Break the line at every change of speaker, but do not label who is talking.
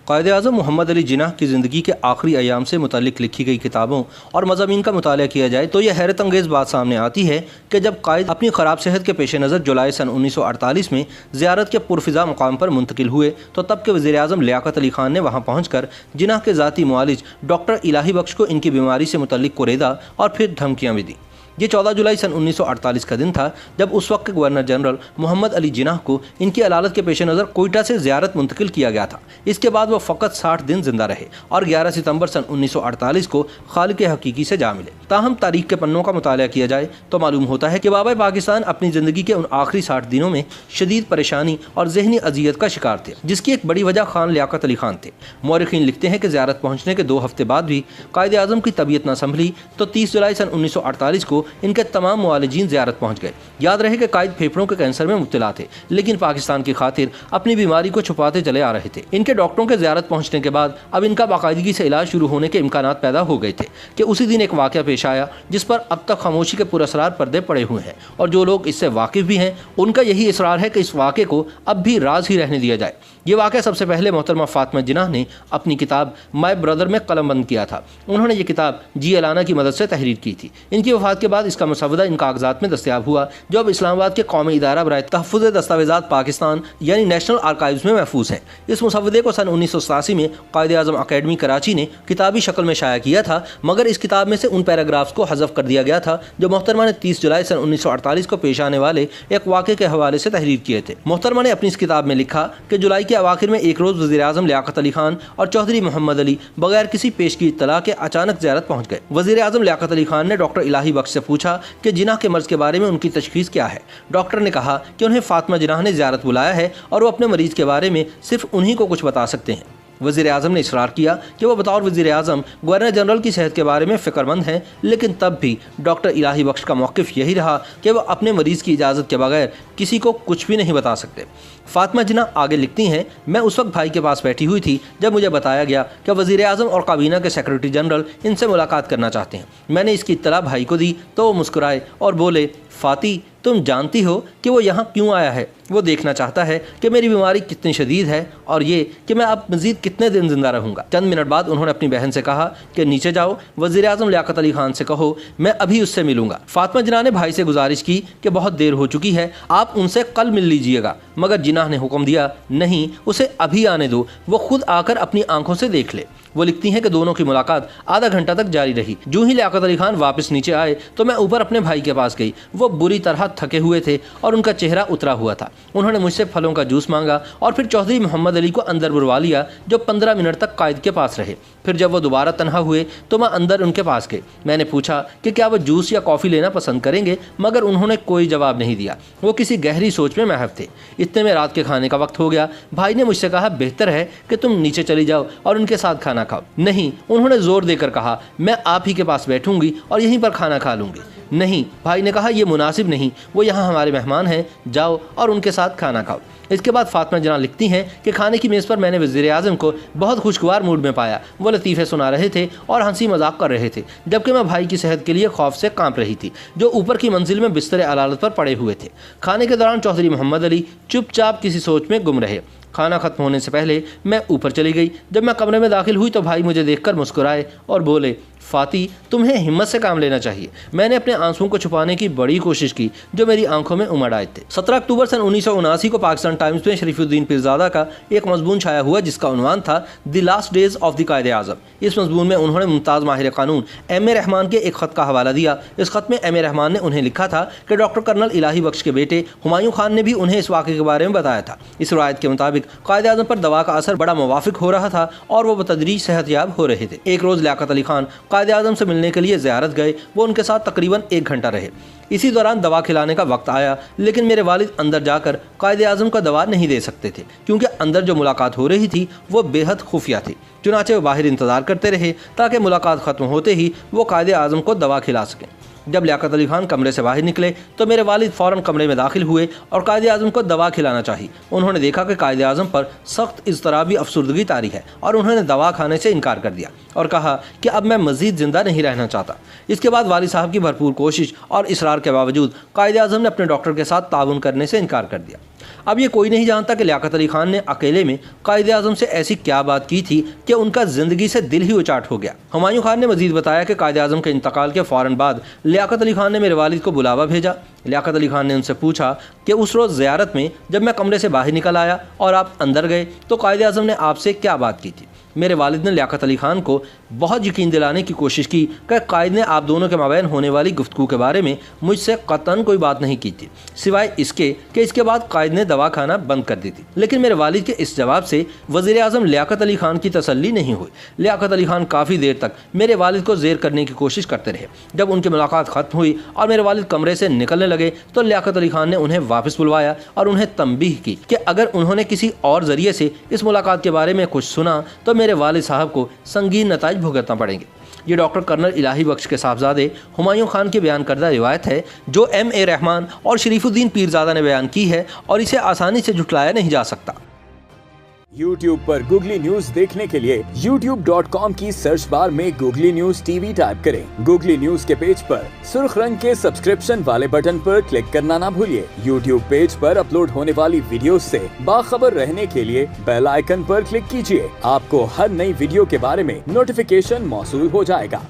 कायदे आज़म मोहम्मद अली जिन्नाह की ज़िंदगी के आखिरी अयाम से मुतल्लिक़ लिखी गई किताबों और मज़ामीन का मुताला किया जाए तो यह हैरत अंगेज़ बात सामने आती है कि जब कायद अपनी ख़राब सेहत के पेश नज़र जुलाई सन 1948 में ज़ियारत के पुरफ़िज़ा मुकाम पर मुंतकिल हुए तो तब के वज़ीर आज़म लियाक़त अली ख़ान ने वहाँ पहुँच कर जिन्नाह के ज़ाती मुआलिज डॉक्टर इलाही बख्श को इनकी बीमारी से मुतल्लिक़ कुरेदा और फिर धमकियाँ भी दी। ये 14 जुलाई सन 1948 का दिन था जब उस वक्त के गवर्नर जनरल मोहम्मद अली जिन्नाह को इनकी अदालत के पेश नज़र कोयटा से ज़ियारत मुंतकिल किया गया था। इसके बाद वो फ़कत 60 दिन जिंदा रहे और 11 सितंबर सन 1948 को खालिक हकीकी से जा मिले। ताहम तारीख के पन्नों का मुताला किया जाए तो मालूम होता है कि बाबा पाकिस्तान अपनी ज़िंदगी के उन आखिरी 60 दिनों में शदीद परेशानी और जहनी अजियत का शिकार थे, जिसकी एक बड़ी वजह खान लियाक़त अली ख़ान थे। मौरख़ीन लिखते हैं कि ज़ियारत पहुँचने के 2 हफ्ते बाद भी कायदे आज़म की तबीयत न संभली तो 30 जुलाई सन 1948 को इनके तमाम मुआलिजीन ज़ियारत पहुँच गए। याद रहे कि कायद फेफड़ों के कैंसर में मुब्तला थे, लेकिन पाकिस्तान की खातिर अपनी बीमारी को छुपाते चले आ रहे थे। इनके डॉक्टरों के ज़ियारत पहुँचने के बाद अब इनका बाकायदगी से इलाज शुरू होने के इम्कानात पैदा हो गए थे कि उसी दिन एक वाक़या पेश आया जिस पर अब तक खामोशी के पुरअसरार पर्दे पड़े हुए हैं और जो लोग इससे वाकिफ़ भी हैं उनका यही इसरार है कि इस वाक़े को अब भी राज ही रहने दिया जाए। ये वाक़या सबसे पहले मोहतरमा फातिमा जिन्नाह ने अपनी किताब माय ब्रदर में कलमबंद किया था। उन्होंने ये किताब जी अलाना की मदद से तहरीर की थी। इनकी वफ़ात के बाद इसका मसवदा इन कागजात में दस्तयाब हुआ जो अब इस्लामाबाद के कौमी इदारा बराए तहफ़्फ़ुज़ दस्तावेज़ात पाकिस्तान यानी नेशनल आर्काइव्स में महफूज है। इस मसवदे को सन 1987 में कायदे आज़म अकेडमी कराची ने किताबी शक्ल में शाया किया था, मगर इस किताब में से उन पैराग्राफ्स को हज़फ कर दिया गया था जो मोहतरमा ने 30 जुलाई सन 1948 को पेश आने वाले एक वाक़े के हवाले से तहरीर किए थे। मोहतरमा ने अपनी इस किताब में लिखा कि जुलाई के अवाखिर में एक रोज़ वज़ीर आज़म लियाक़त अली ख़ान और चौधरी मोहम्मद अली बगैर किसी पेश की इत्तला के अचानक ज़ियारत पहुँच गए। वज़ीर आज़म लियाक़त अली ख़ान ने डॉक्टर इलाही बख्श से पूछा कि जिन्नाह के मर्ज़ के बारे में उनकी तशख़ीस क्या है। डॉक्टर ने कहा कि उन्हें फातिमा जिन्नाह ने ज़ियारत बुलाया है और वो अपने मरीज़ के बारे में सिर्फ उन्हीं को कुछ बता सकते हैं। वज़ीर आज़म ने इसरार किया कि वह बतौर वज़ीर आज़म गवर्नर जनरल की सेहत के बारे में फ़िक्रमंद हैं, लेकिन तब भी डॉक्टर इलाही बख्श का मौक़िफ़ यही रहा कि वह अपने मरीज़ की इजाज़त के बगैर किसी को कुछ भी नहीं बता सकते। फातिमा जिन्नाह आगे लिखती हैं, मैं उस वक्त भाई के पास बैठी हुई थी जब मुझे बताया गया कि वज़ीर आज़म और काबीना के सेक्रेटरी जनरल इनसे मुलाकात करना चाहते हैं। मैंने इसकी इत्तला भाई को दी तो वो मुस्कुराए और बोले, फ़ाती तुम जानती हो कि वो यहाँ क्यों आया है? वो देखना चाहता है कि मेरी बीमारी कितनी शदीद है और ये कि मैं अब मज़ीद कितने दिन ज़िंदा रहूँगा। चंद मिनट बाद उन्होंने अपनी बहन से कहा कि नीचे जाओ, वज़ीर आज़म लियाक़त अली ख़ान से कहो मैं अभी उससे मिलूँगा। फातिमा जिन्नाह ने भाई से गुजारिश की कि बहुत देर हो चुकी है, आप उनसे कल मिल लीजिएगा, मगर जिन्नाह ने हुक्म दिया नहीं, उसे अभी आने दो, वो खुद आकर अपनी आंखों से देख ले। वो लिखती हैं कि दोनों की मुलाकात आधा घंटा तक जारी रही। जो ही लियाक़त अली ख़ान वापस नीचे आए तो मैं ऊपर अपने भाई के पास गई। वो बुरी तरह थके हुए थे और उनका चेहरा उतरा हुआ था। उन्होंने मुझसे फलों का जूस मांगा और फिर चौधरी मोहम्मद अली को अंदर बुलवा लिया जो 15 मिनट तक कायद के पास रहे। फिर जब वो दोबारा तनहा हुए तो मैं अंदर उनके पास गई। मैंने पूछा कि क्या वो जूस या कॉफ़ी लेना पसंद करेंगे, मगर उन्होंने कोई जवाब नहीं दिया। वो किसी गहरी सोच में महव थे। इतने में रात के खाने का वक्त हो गया। भाई ने मुझसे कहा बेहतर है कि तुम नीचे चली जाओ और उनके साथ खाना खाओ। नहीं, उन्होंने ज़ोर देकर कहा मैं आप ही के पास बैठूंगी और यहीं पर खाना खा लूँगी। नहीं, भाई ने कहा यह मुनासिब नहीं, वो यहाँ हमारे मेहमान हैं, जाओ और उनके साथ खाना खाओ। इसके बाद फातिमा जिन्नाह लिखती हैं कि खाने की मेज़ पर मैंने वज़ीर आज़म को बहुत खुशगवार मूड में पाया। वो लतीफ़े सुना रहे थे और हंसी मजाक कर रहे थे, जबकि मैं भाई की सेहत के लिए खौफ से कांप रही थी जो ऊपर की मंजिल में बिस्तर अदालत पर पड़े हुए थे। खाने के दौरान चौधरी मोहम्मद अली चुपचाप किसी सोच में गुम रहे। खाना खत्म होने से पहले मैं ऊपर चली गई। जब मैं कमरे में दाखिल हुई तो भाई मुझे देखकर मुस्कुराए और बोले, फ़ाती तुम्हें हिम्मत से काम लेना चाहिए। मैंने अपने आंसुओं को छुपाने की बड़ी कोशिश की जो मेरी आंखों में उमड़ आए थे। 17 अक्टूबर सन 1979 को पाकिस्तान टाइम्स में शरीफुद्दीन पीरज़ादा का एक मजमून छाया हुआ जिसका उन्वान था the last days of the कायदे आज़म। इस मजमून में उन्होंने मुमताज़ माहिर कानून एम ए रहमान के एक ख़त का हवाला दिया। इस ख़त में एम ए रहमान ने उन्हें लिखा था कि डॉक्टर कर्नल इलाही बख्श के बेटे हुमायूं खान ने भी उन्हें इस वाक़े के बारे में बताया था। इस रवायत के मुताबिक कायदे आज़म पर दवा का असर बड़ा मुवाफिक हो रहा था और वो बतदरीज सेहतयाब हो रहे थे। एक रोज़ लियाक़त अली ख़ान कायदे आज़म से मिलने के लिए ज़ियारत गए। वो उनके साथ तकरीबन 1 घंटा रहे। इसी दौरान दवा खिलाने का वक्त आया, लेकिन मेरे वालिद अंदर जाकर कायदे आज़म का दवा नहीं दे सकते थे क्योंकि अंदर जो मुलाकात हो रही थी वो बेहद खुफिया थी। चुनाचे वो बाहर इंतज़ार करते रहे ताकि मुलाकात ख़त्म होते ही वो कायदे आज़म को दवा खिला सकें। जब लियाकत अली खान कमरे से बाहर निकले तो मेरे वालिद फ़ौरन कमरे में दाखिल हुए और कायद आज़म को दवा खिलाना चाहिए। उन्होंने देखा कि कायद आज़म पर सख्त इज़्तिराबी अफसुर्दगी तारी है और उन्होंने दवा खाने से इनकार कर दिया और कहा कि अब मैं मज़ीद ज़िंदा नहीं रहना चाहता। इसके बाद वालिद साहब की भरपूर कोशिश और इसरार के बावजूद कायद आज़म ने अपने डॉक्टर के साथ ताउन करने से इनकार कर दिया। अब ये कोई नहीं जानता कि लियाकत अली खान ने अकेले में कायद आज़म से ऐसी क्या बात की थी कि उनका ज़िंदगी से दिल ही उचाट हो गया। हुमायूं खान ने मजीद बताया कि कायद आज़म के इंतकाल के फ़ौरन बाद लियाकत अली खान ने मेरे वालिद को बुलावा भेजा। लियाकत अली खान ने उनसे पूछा कि उस रोज़ ज़ियारत में जब मैं कमरे से बाहर निकल आया और आप अंदर गए तो कायद आज़म ने आपसे क्या बात की थी। मेरे वालिद ने लियाकत अली खान को बहुत यकीन दिलाने की कोशिश की कि कायद ने आप दोनों के माबैन होने वाली गुफ्तगू के बारे में मुझसे कतन कोई बात नहीं की थी, सिवाय इसके कि इसके बाद कायद ने दवा खाना बंद कर दी थी। लेकिन मेरे वालिद के इस जवाब से वज़ीर आज़म लियाकत अली खान की तसल्ली नहीं हुई। लियाकत अली खान काफ़ी देर तक मेरे वालिद को ज़ेर करने की कोशिश करते रहे। जब उनकी मुलाकात ख़त्म हुई और मेरे वालिद कमरे से निकलने लगे तो लियाकत अली खान ने उन्हें वापस बुलवाया और उन्हें तंबीह की कि अगर उन्होंने किसी और ज़रिए से इस मुलाकात के बारे में कुछ सुना तो मेरे वालिद साहब को संगीन नताइज भुगतना पड़ेंगे। ये डॉक्टर कर्नल इलाही बख्श के साहबजादे हुमायूं खान की बयान करदा रिवायत है जो M.A. रहमान और शरीफुद्दीन पीरजादा ने बयान की है और इसे आसानी से झुटलाया नहीं जा सकता।
YouTube पर गूगली न्यूज देखने के लिए youtube.com की सर्च बार में गूगली न्यूज टीवी टाइप करें। गूगली न्यूज के पेज पर सुर्ख रंग के सब्सक्रिप्शन वाले बटन पर क्लिक करना ना भूलिए। YouTube पेज पर अपलोड होने वाली वीडियोस से बाखबर रहने के लिए बेल आइकन पर क्लिक कीजिए। आपको हर नई वीडियो के बारे में नोटिफिकेशन मौसूल हो जाएगा।